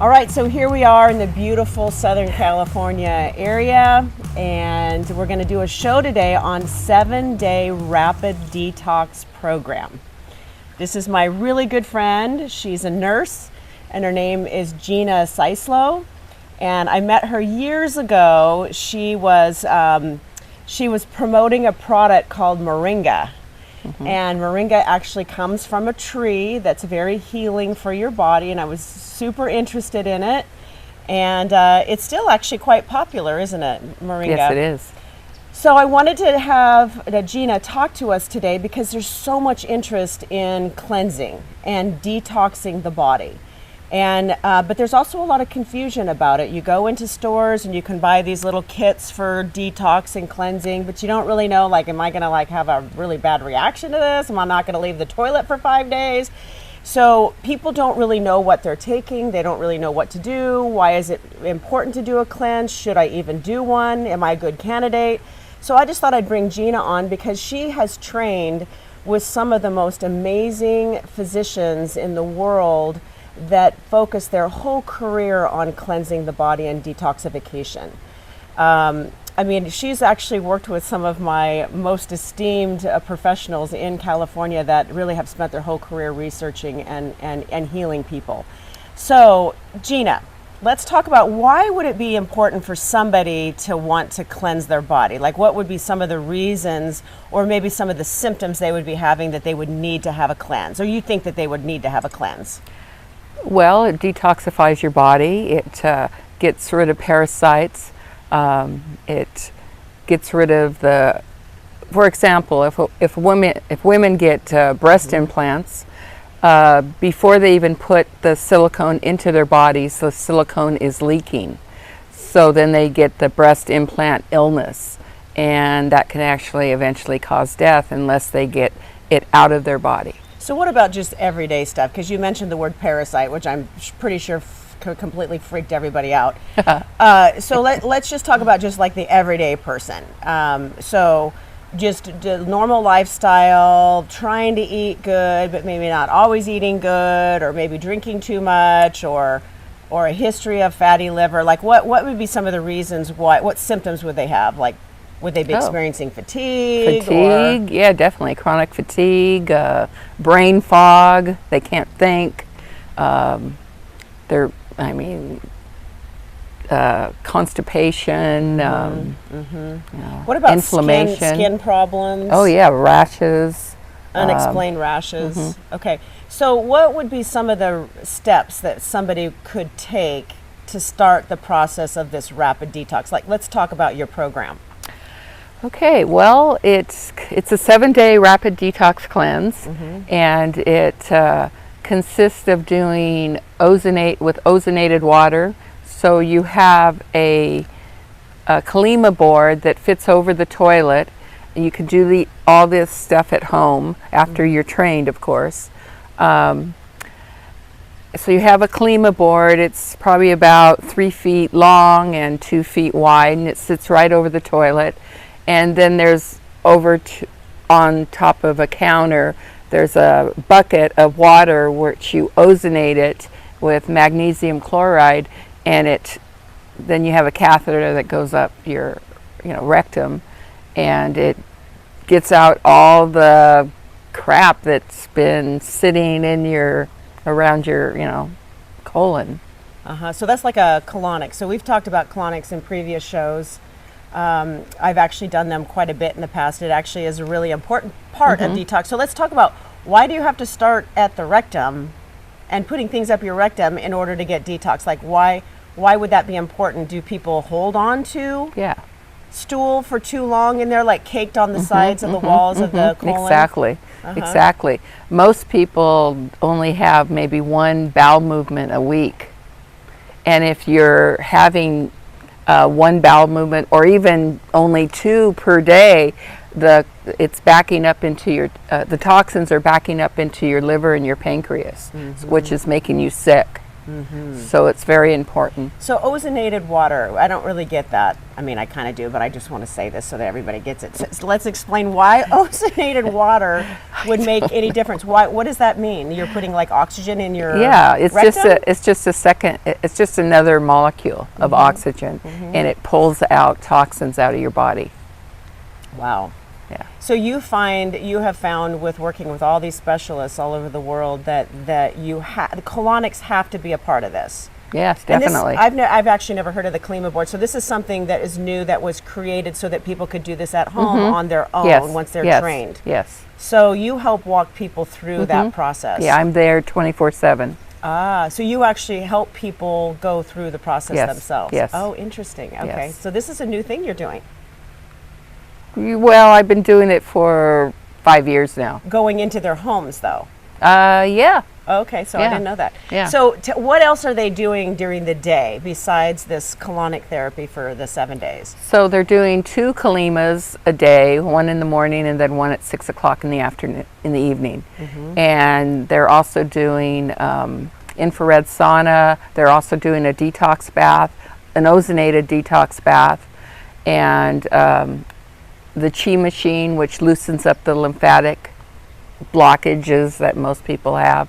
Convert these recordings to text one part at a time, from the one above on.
All right, so here we are in the beautiful Southern California area, and we're going to do a show today on 7-day rapid detox program. This is my really good friend. She's a nurse, and her name is Gina Syslow, and I met her years ago. She was promoting a product called Moringa. And Moringa actually comes from a tree that's very healing for your body, and I was super interested in it. And it's still actually quite popular, isn't it, Moringa? Yes, it is. So I wanted to have Gina talk to us today because there's so much interest in cleansing and detoxing the body. And but there's also a lot of confusion about it. You go into stores and you can buy these little kits for detox and cleansing, but you don't really know, like, am I gonna have a really bad reaction to this? Am I not gonna leave the toilet for 5 days? So people don't really know what they're taking. They don't really know what to do. Why is it important to do a cleanse? Should I even do one? Am I a good candidate? So I just thought I'd bring Gina on because she has trained with some of the most amazing physicians in the world that focus their whole career on cleansing the body and detoxification. I mean, she's actually worked with some of my most esteemed professionals in California that really have spent their whole career researching and healing people. So, Gina, let's talk about why would it be important for somebody to want to cleanse their body? Like, what would be some of the reasons or maybe some of the symptoms they would be having that they would need to have a cleanse, or you think that they would need to have a cleanse? Well, it detoxifies your body. It gets rid of parasites. It gets rid of for example, if women get breast implants, before they even put the silicone into their bodies, the silicone is leaking. So then they get the breast implant illness, and that can actually eventually cause death unless they get it out of their body. So what about just everyday stuff? Because you mentioned the word parasite, which I'm pretty sure completely freaked everybody out. So let's just talk about just like the everyday person. So just the normal lifestyle, trying to eat good, but maybe not always eating good, or maybe drinking too much, or a history of fatty liver. Like what would be some of the reasons what symptoms would they have? Like, would they be experiencing fatigue? Fatigue, yeah, definitely. Chronic fatigue, brain fog, they can't think. Constipation, what about inflammation, skin problems? Oh yeah, rashes. Unexplained rashes. Okay, so what would be some of the steps that somebody could take to start the process of this rapid detox? Like, let's talk about your program. Okay, well, it's a 7-day rapid detox cleanse, and it consists of doing ozonated water. So you have a Kalima board that fits over the toilet, and you can do all this stuff at home after you're trained, of course. So you have a Kalima board. It's probably about 3 feet long and 2 feet wide, and it sits right over the toilet. And then there's on top of a counter, there's a bucket of water which you ozonate it with magnesium chloride, and then you have a catheter that goes up your rectum, and it gets out all the crap that's been sitting in around your colon. So that's like a colonic. So we've talked about colonics in previous shows. I've actually done them quite a bit in the past. It actually is a really important part of detox. So let's talk about, why do you have to start at the rectum and putting things up your rectum in order to get detox? Like, why would that be important? Do people hold on to stool for too long and they're like caked on the sides of the walls of the colon? Exactly. Most people only have maybe one bowel movement a week. And if you're having one bowel movement, or even only 2 per day, it's backing up into the toxins are backing up into your liver and your pancreas, which is making you sick. So it's very important. So ozonated water, I don't really get that. I mean, I kind of do, but I just want to say this so that everybody gets it. So let's explain why ozonated water would make any difference. Why? What does that mean? You're putting like oxygen in your it's rectum? it's just another molecule of oxygen, and it pulls out toxins out of your body. Wow. Yeah. So you have found with working with all these specialists all over the world that the colonics have to be a part of this. Yes, And definitely. I've actually never heard of the Klima board. So this is something that is new, that was created so that people could do this at home on their own once they're trained. Yes. So you help walk people through that process. Yeah, I'm there 24/7. Ah, so you actually help people go through the process themselves. Yes. Oh, interesting. Okay. Yes. So this is a new thing you're doing. Well, I've been doing it for 5 years now. Going into their homes though. Yeah. Okay, so I didn't know that. Yeah. So what else are they doing during the day besides this colonic therapy for the 7 days? So they're doing 2 Kalimas a day, one in the morning and then one at 6 o'clock in the afternoon, in the evening. And they're also doing infrared sauna. They're also doing a detox bath, an ozonated detox bath, and the chi machine, which loosens up the lymphatic blockages that most people have,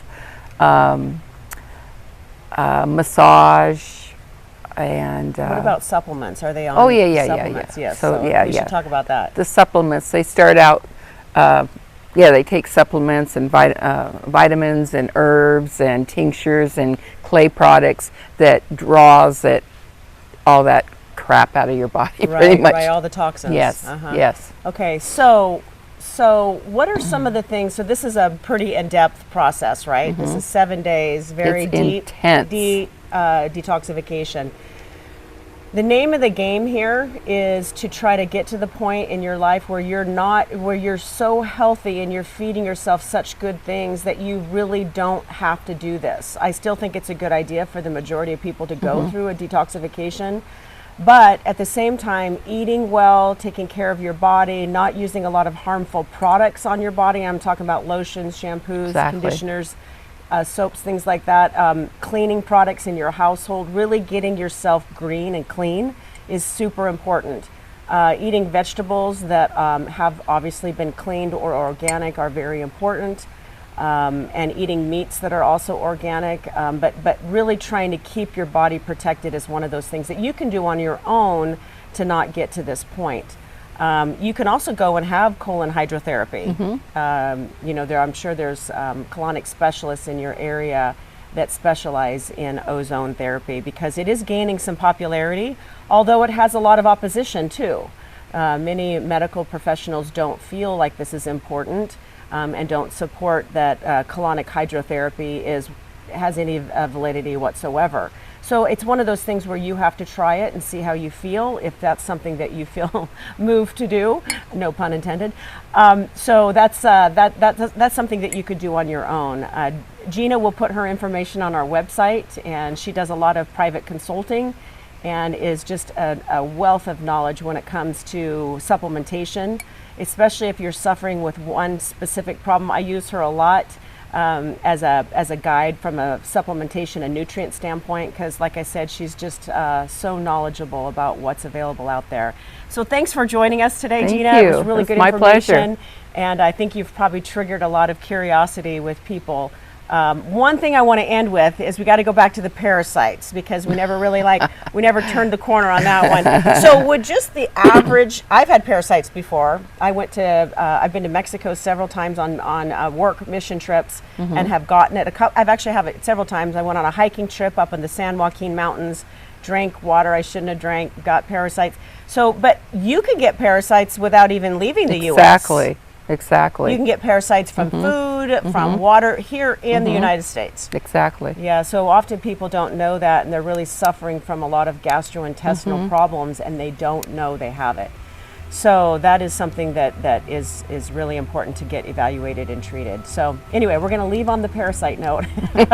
massage, and What about supplements? Are they on supplements? Yes. So we should talk about that. the supplements, they start out they take supplements and vitamins and herbs and tinctures and clay products that draws all that crap out of your body, pretty much. Right, all the toxins. Yes, yes. Okay, so what are some of the things? So this is a pretty in-depth process, right? This is 7 days, very It's deep, intense. detoxification. The name of the game here is to try to get to the point in your life where you're so healthy and you're feeding yourself such good things that you really don't have to do this. I still think it's a good idea for the majority of people to go through a detoxification. But at the same time, eating well, taking care of your body, not using a lot of harmful products on your body. I'm talking about lotions, shampoos, conditioners, soaps, things like that. Cleaning products in your household, really getting yourself green and clean is super important. Eating vegetables that have obviously been cleaned or organic are very important. And eating meats that are also organic, but really trying to keep your body protected is one of those things that you can do on your own to not get to this point. You can also go and have colon hydrotherapy. I'm sure there's colonic specialists in your area that specialize in ozone therapy because it is gaining some popularity, although it has a lot of opposition too. Many medical professionals don't feel like this is important. And don't support that colonic hydrotherapy has any validity whatsoever. So it's one of those things where you have to try it and see how you feel, if that's something that you feel moved to do, no pun intended. So that's something that you could do on your own. Gina will put her information on our website, and she does a lot of private consulting and is just a wealth of knowledge when it comes to supplementation, especially if you're suffering with one specific problem. I use her a lot as a guide from a supplementation and nutrient standpoint because, like I said, she's just so knowledgeable about what's available out there. So thanks for joining us today, Thank Gina. you. It was really It's good my information. pleasure. And I think you've probably triggered a lot of curiosity with people. One thing I want to end with is we got to go back to the parasites because we never really we never turned the corner on that one. So would just the average, I've had parasites before. I've been to Mexico several times on work mission trips and have gotten it. I've actually have it several times. I went on a hiking trip up in the San Joaquin Mountains, drank water I shouldn't have drank, got parasites. So, but you can get parasites without even leaving the U.S. Exactly. You can get parasites from food, from water here in the United States. Exactly. Yeah, so often people don't know that and they're really suffering from a lot of gastrointestinal problems and they don't know they have it. So that is something that is really important to get evaluated and treated. So anyway, we're going to leave on the parasite note. All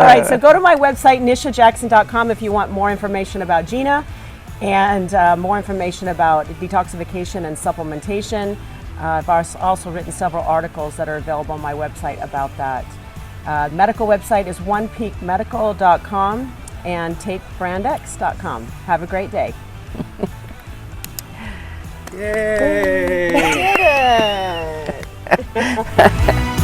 right, so go to my website, nishajackson.com, if you want more information about Gina and more information about detoxification and supplementation. I've also written several articles that are available on my website about that. Medical website is onepeakmedical.com and tapebrandx.com. Have a great day. Yay! We did it!